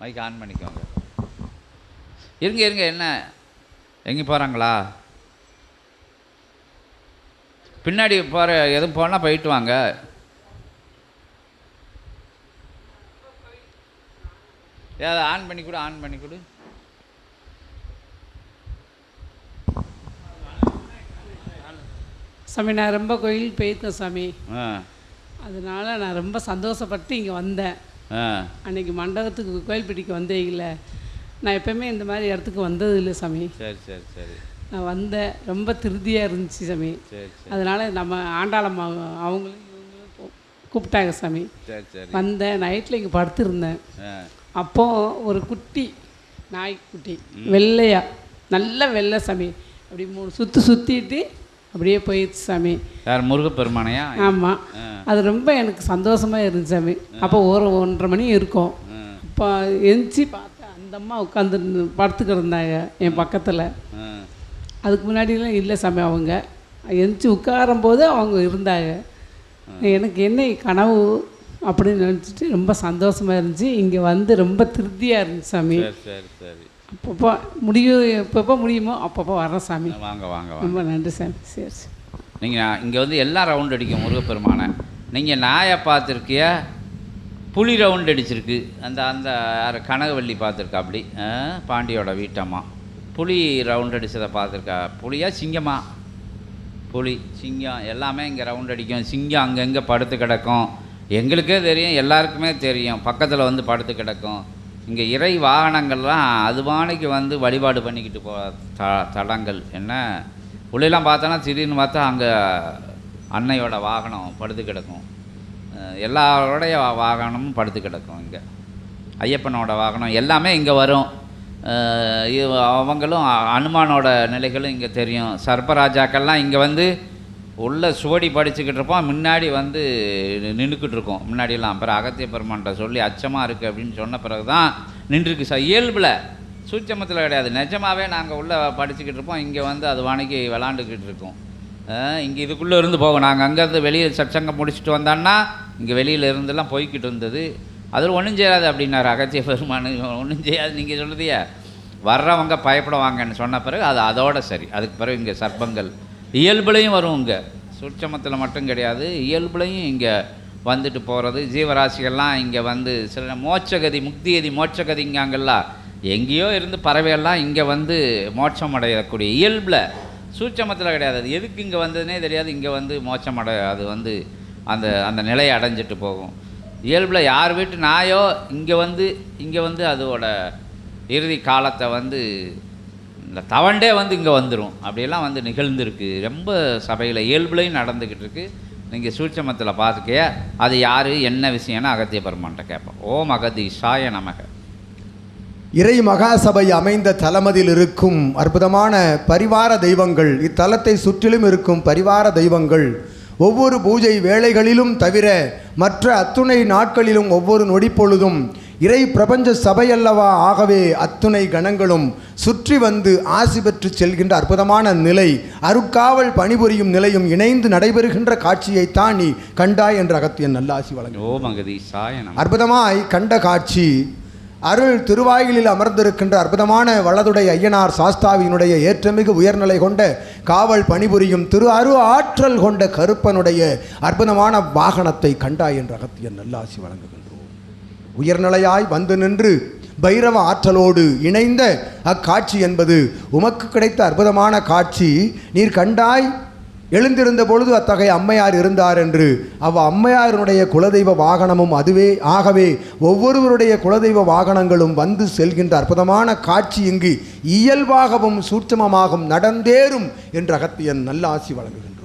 Mic on பண்ணிக்கோங்க. இருங்க இருங்க, என்ன எங்கே போகிறாங்களா? பின்னாடி போகிற எதுவும் போனால் போயிட்டு வாங்க. ஏதாவது ஆன் பண்ணி கொடு, ஆன் பண்ணி கொடு. சாமி நான் ரொம்ப கோயில் போயிருக்கேன் சாமி. அதனால நான் ரொம்ப சந்தோஷப்பட்டு இங்கே வந்தேன். அன்றைக்கி மண்டபத்துக்கு கோயில்பட்டிக்கு வந்தீங்கள, நான் எப்போவுமே இந்த மாதிரி இடத்துக்கு வந்தது இல்லை சாமி. சரி சரி சரி. நான் வந்தேன், ரொம்ப திருப்தியாக இருந்துச்சு சாமி. அதனால் நம்ம ஆண்டாளம்மா அவங்களும் இவங்களும் கூப்பிட்டாங்க சாமி. வந்தேன், நைட்டில் இங்கே படுத்துருந்தேன். அப்போது ஒரு குட்டி நாய்க்குட்டி வெள்ளையா, நல்ல வெள்ளை சாமி, அப்படி 3 சுற்று சுற்றிட்டு அப்படியே போயிடுச்சு சாமி. யார், முருகப்பெருமானையா? ஆமாம். அது ரொம்ப எனக்கு சந்தோஷமாக இருந்துச்சு சாமி. அப்போ 1:30 மணி இருக்கும். அப்போ எந்திச்சு பார்த்தேன், அந்த அம்மா உட்காந்து படுத்துக்கிருந்தாங்க என் பக்கத்தில். அதுக்கு முன்னாடிலாம் இல்லை சாமி. அவங்க எந்திச்சு உட்காரும்போது அவங்க இருந்தாங்க. எனக்கு என்ன கனவு அப்படின்னு நினச்சிட்டு ரொம்ப சந்தோஷமாக இருந்துச்சு. இங்கே வந்து ரொம்ப திருப்தியாக இருந்துச்சு சாமி. சரி சரி. அப்பப்போ முடியும், எப்பப்போ முடியுமோ அப்பப்போ வரேன் சாமி. வாங்க வாங்க. ரொம்ப நன்றி சாமி. சரி சரி. நீங்கள் இங்கே வந்து எல்லாம் ரவுண்ட் அடிக்கும் முருகப்பெருமானை. நீங்கள் நாயை பார்த்துருக்கிய, புலி ரவுண்ட் அடிச்சிருக்கு. அந்த அந்த யார் கனகவல்லி பார்த்துருக்கா? அப்படி பாண்டியோட வீட்டம்மா புலி ரவுண்ட் அடித்ததை பார்த்துருக்கா? புலியா சிங்கமா? புலி, சிங்கம் எல்லாமே இங்கே ரவுண்ட் அடிக்கும். சிங்கம் அங்கங்கே படுத்து கிடக்கும். எங்களுக்கே தெரியும், எல்லாருக்குமே தெரியும், பக்கத்தில் வந்து படுத்து கிடக்கும். இங்கே இறை வாகனங்கள்லாம் அதுவானைக்கு வந்து வழிபாடு பண்ணிக்கிட்டு தடங்கள் என்ன. உள்ளெல்லாம் பார்த்தோன்னா திடீர்னு பார்த்தா அங்கே அன்னையோட வாகனம் படுத்து கிடக்கும். எல்லாரோடைய வாகனமும் படுத்து கிடக்கும். இங்கே ஐயப்பனோட வாகனம் எல்லாமே இங்கே வரும். அவங்களும் அனுமானோட நிலைகளும் இங்கே தெரியும். சர்ப்பராஜாக்கள்லாம் இங்கே வந்து உள்ள சுவடி படிச்சுக்கிட்டு இருப்போம், முன்னாடி வந்து நின்றுக்கிட்டு இருக்கோம் முன்னாடியெல்லாம். அப்புறம் அகத்திய பெருமான்கிட்ட சொல்லி அச்சமாக இருக்குது அப்படின்னு சொன்ன பிறகு தான் நின்றுருக்கு சார். இயல்பில் சூட்சமத்தில் கிடையாது, நிஜமாகவே நாங்கள் உள்ளே படிச்சுக்கிட்டு இருப்போம். இங்கே வந்து அது வாணிக்கு விளாண்டுக்கிட்டு இருக்கோம். இங்கே இதுக்குள்ளே இருந்து போகும். நாங்கள் அங்கேருந்து வெளியே சச்சங்கம் முடிச்சுட்டு வந்தோன்னா இங்கே வெளியில் இருந்தெல்லாம் போய்கிட்டு இருந்தது. அதில் ஒன்றும் செய்யாது அப்படின்னாரு அகத்திய பெருமான். ஒன்றும் செய்யாது, நீங்கள் சொல்லுதியா வர்றவங்க பயப்படுவாங்கன்னு சொன்ன பிறகு அது அதோட சரி. அதுக்கு பிறகு இங்கே சர்ப்பங்கள் இயல்புலையும் வரும். இங்கே சூட்சமத்தில் மட்டும் கிடையாது, இயல்புலையும் இங்கே வந்துட்டு போகிறது. ஜீவராசிகள்லாம் இங்கே வந்து சில மோட்சகதி, முக்திகதி, மோட்சகதிங்காங்கெல்லாம் எங்கேயோ இருந்து பறவைகள்லாம் இங்கே வந்து மோட்சம் அடையக்கூடிய இயல்பில். சூட்சமத்தில் கிடையாது. அது எதுக்கு இங்கே வந்ததுனே தெரியாது. இங்கே வந்து மோட்சம் அது வந்து அந்த அந்த நிலையை அடைஞ்சிட்டு போகும். இயல்பில் யார் வீட்டு நாயோ இங்கே வந்து அதோட இறுதி காலத்தை வந்து இந்த தவண்டே வந்து இங்கே வந்துடும். அப்படியெல்லாம் வந்து நிகழ்ந்துருக்கு. ரொம்ப சபையில் இயல்புலையும் நடந்துக்கிட்டு இருக்கு. நீங்கள் சூட்சமத்தில் பார்த்துக்கைய அது யார் என்ன விஷயம்னு அகத்திய பெருமான்கிட்ட கேட்போம். ஓம் அகதீஷாய நமக. இறை மகாசபை அமைந்த தலமதில் இருக்கும் அற்புதமான பரிவார தெய்வங்கள், இத்தலத்தை சுற்றிலும் இருக்கும் பரிவார தெய்வங்கள் ஒவ்வொரு பூஜை வேளைகளிலும் தவிர மற்ற அத்துணை நாட்களிலும் ஒவ்வொரு நொடிப்பொழுதும் இறை பிரபஞ்ச சபையல்லவா. ஆகவே அத்துணை கணங்களும் சுற்றி வந்து ஆசி பெற்று செல்கின்ற அற்புதமான நிலை, அருட்காவல் பணிபுரியும் நிலையும் இணைந்து நடைபெறுகின்ற காட்சியைத்தான் நீ கண்டாய் என்று அகத்தியன் நல்லாசி வழங்கும். அற்புதமாய் கண்ட காட்சி அருள் திருவாயிலில் அமர்ந்திருக்கின்ற அற்புதமான வலதுடை ஐயனார் சாஸ்தாவினுடைய ஏற்றமிகு உயர்நிலை கொண்ட காவல் பணிபுரியும் திரு அரு ஆற்றல் கொண்ட கருப்பனுடைய அற்புதமான வாகனத்தை கண்டாய் என்று அகத்தியன் நல்லாசி வழங்குகின்றோம். உயர்நிலையாய் வந்து நின்று பைரவ ஆற்றலோடு இணைந்த அக்காட்சி என்பது உமக்கு கிடைத்த அற்புதமான காட்சி. நீர் கண்டாய், எழுந்திருந்த பொழுது அத்தகைய அம்மையார் இருந்தார் என்று. அம்மையாருடைய குலதெய்வ வாகனமும் அதுவே. ஆகவே ஒவ்வொருவருடைய குலதெய்வ வாகனங்களும் வந்து செல்கின்ற அற்புதமான காட்சி இங்கு இயல்பாகவும் சூட்சமமாகவும் நடந்தேறும் என்று அகத்தியன் நல்ல ஆசி வழங்குகின்றார்.